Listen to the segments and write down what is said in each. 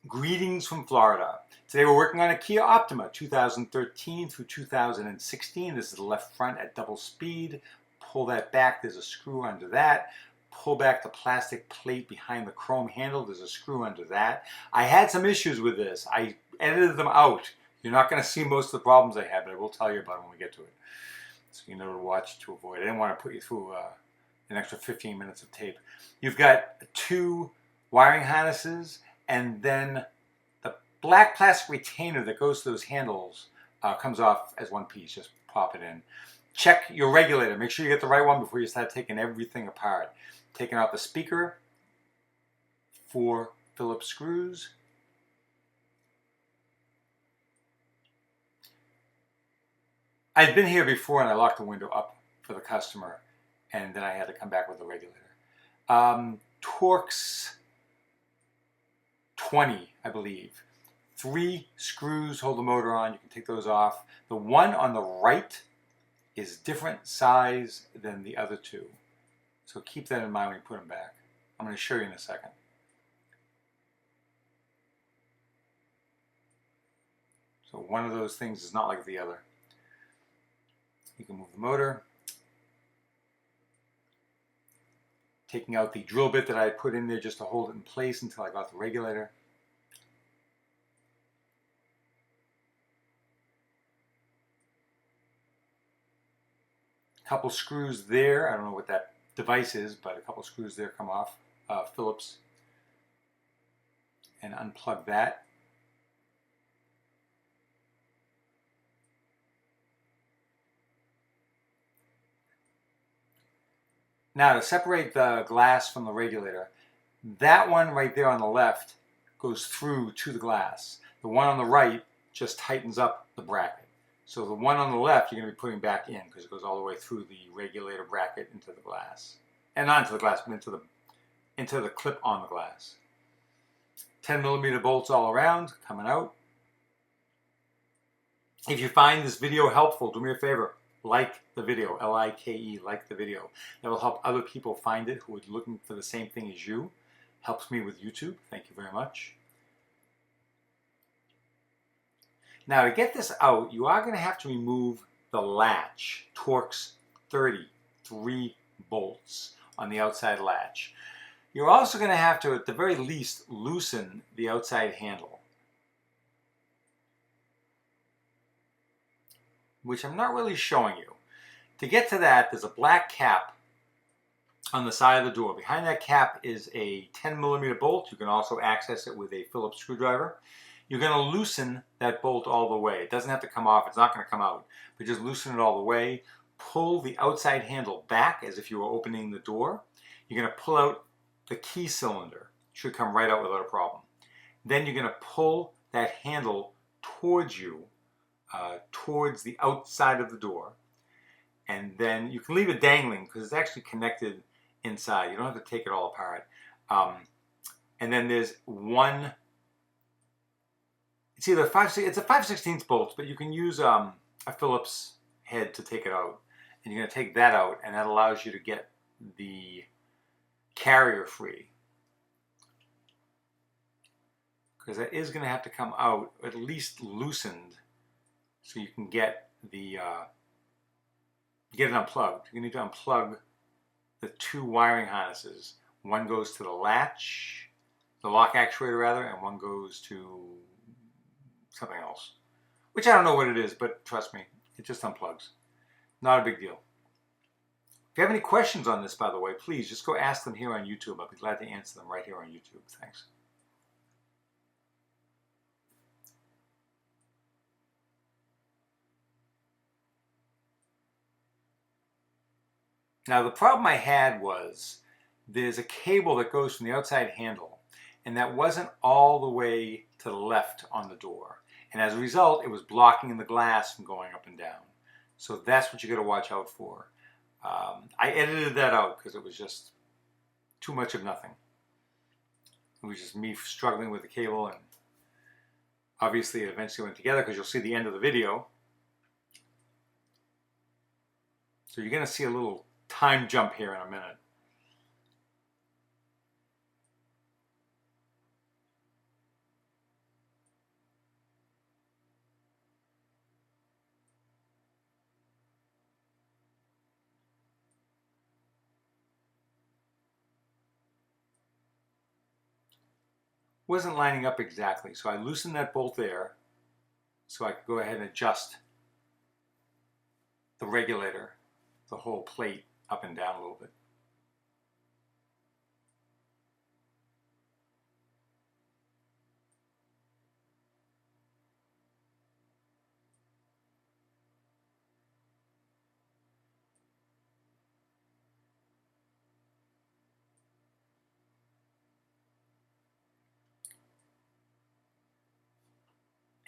Greetings from Florida. Today we're working on a Kia Optima 2013 through 2016. This is the left front at double speed. Pull that back, there's a screw under that. Pull back the plastic plate behind the chrome handle, there's a screw under that. I had some issues with this. I edited them out. You're not going to see most of the problems I had, but I will tell you about them when we get to it. So you know to watch to avoid. I didn't want to put you through an extra 15 minutes of tape. You've got two wiring harnesses, and then the black plastic retainer that goes to those handles comes off as one piece. Just pop it in. Check your regulator. Make sure you get the right one before you start taking everything apart. Taking out the speaker, 4 Phillips screws. I'd been here before and I locked the window up for the customer, and then I had to come back with the regulator. Torx 20, I believe. 3 screws hold the motor on. You can take those off. The one on the right is different size than the other two. So keep that in mind when you put them back. I'm going to show you in a second. So one of those things is not like the other. You can move the motor. Taking out the drill bit that I put in there just to hold it in place until I got the regulator. A couple screws there. I don't know what that device is, but a couple screws there come off. Phillips. And unplug that. Now to separate the glass from the regulator, that one right there on the left goes through to the glass. The one on the right just tightens up the bracket. So the one on the left you're going to be putting back in because it goes all the way through the regulator bracket into the glass. And not into the glass, but into the clip on the glass. 10mm bolts all around, coming out. If you find this video helpful, do me a favor. Like the video, L-I-K-E, like the video. That will help other people find it who are looking for the same thing as you. Helps me with YouTube. Thank you very much. Now to get this out, you are going to have to remove the latch, Torx 30, 3 bolts on the outside latch. You're also going to have to, at the very least, loosen the outside handle, which I'm not really showing you. To get to that, there's a black cap on the side of the door. Behind that cap is a 10mm bolt. You can also access it with a Phillips screwdriver. You're going to loosen that bolt all the way. It doesn't have to come off. It's not going to come out. But just loosen it all the way. Pull the outside handle back as if you were opening the door. You're going to pull out the key cylinder. It should come right out without a problem. Then you're going to pull that handle towards you, towards the outside of the door, and then you can leave it dangling because it's actually connected inside. You don't have to take it all apart. And then there's one, it's either it's a 5/16 bolt, but you can use a Phillips head to take it out. And you're going to take that out, and that allows you to get the carrier free, because that is going to have to come out, at least loosened, so you can get the get it unplugged. You need to unplug the 2 wiring harnesses. One goes to the latch, the lock actuator rather, and one goes to something else, which I don't know what it is, but trust me, it just unplugs. Not a big deal. If you have any questions on this, by the way, please just go ask them here on YouTube. I'll be glad to answer them right here on YouTube. Thanks. Now the problem I had was there's a cable that goes from the outside handle, and that wasn't all the way to the left on the door. And as a result, it was blocking the glass from going up and down. So that's what you got to watch out for. I edited that out because it was just too much of nothing. It was just me struggling with the cable, and obviously it eventually went together because you'll see the end of the video. So you're going to see a little time jump here in a minute. wasn't lining up exactly. So I loosened that bolt there so I could go ahead and adjust the regulator, the whole plate, up and down a little bit.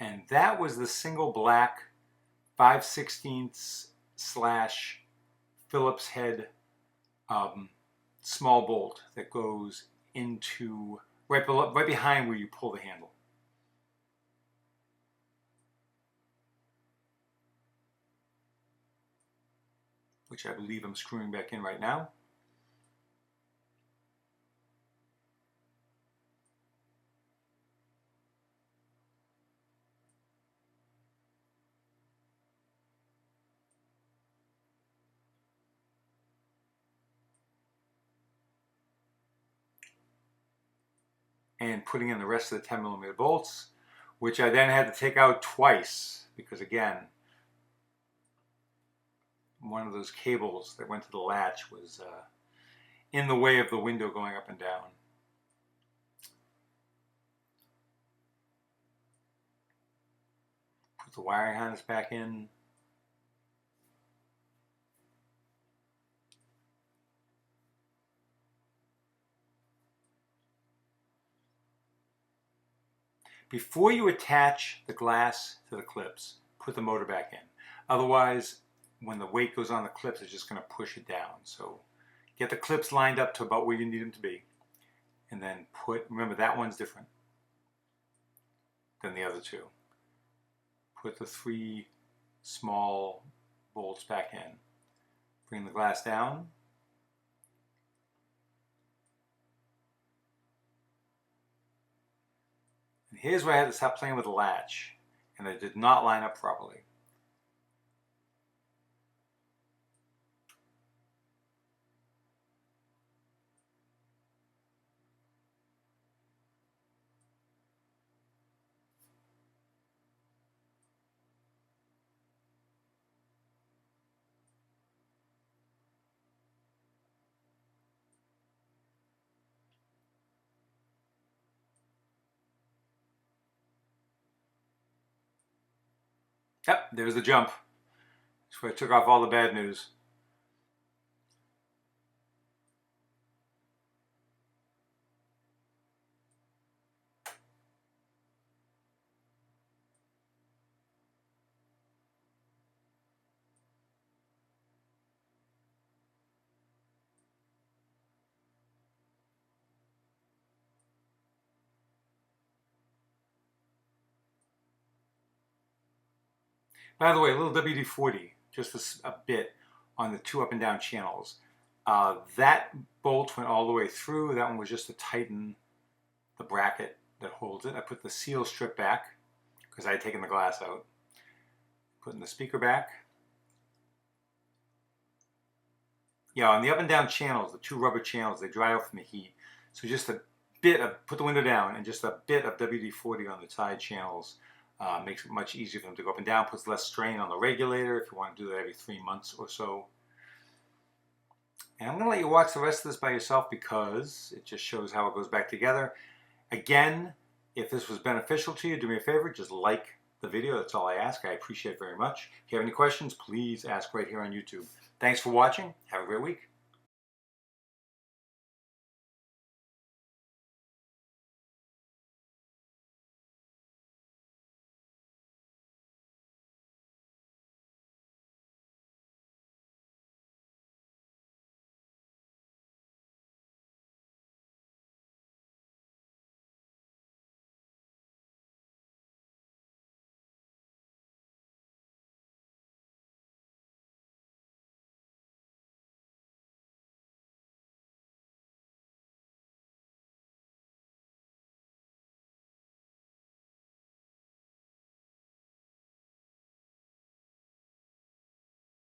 And that was the single black 5/16 slash Phillips head small bolt that goes into right behind where you pull the handle. Which I believe I'm screwing back in right now. And putting in the rest of the 10mm bolts, which I then had to take out twice because, again, one of those cables that went to the latch was in the way of the window going up and down. Put the wiring harness back in. Before you attach the glass to the clips, put the motor back in. Otherwise, when the weight goes on the clips, it's just going to push it down. So get the clips lined up to about where you need them to be. And then remember that one's different than the other two. Put the 3 small bolts back in. Bring the glass down. And here's where I had to stop playing with the latch. And it did not line up properly. Yep, there's the jump. That's where I took off all the bad news. By the way, a little WD-40, just a bit on the 2 up and down channels. That bolt went all the way through. That one was just to tighten the bracket that holds it. I put the seal strip back because I had taken the glass out. Putting the speaker back. Yeah, on the up and down channels, the 2 rubber channels, they dry out from the heat. So just a bit of, put the window down, and just a bit of WD-40 on the side channels makes it much easier for them to go up and down, puts less strain on the regulator if you want to do that every 3 months or so. And I'm going to let you watch the rest of this by yourself because it just shows how it goes back together. Again, if this was beneficial to you, do me a favor, just like the video. That's all I ask. I appreciate it very much. If you have any questions, please ask right here on YouTube. Thanks for watching. Have a great week.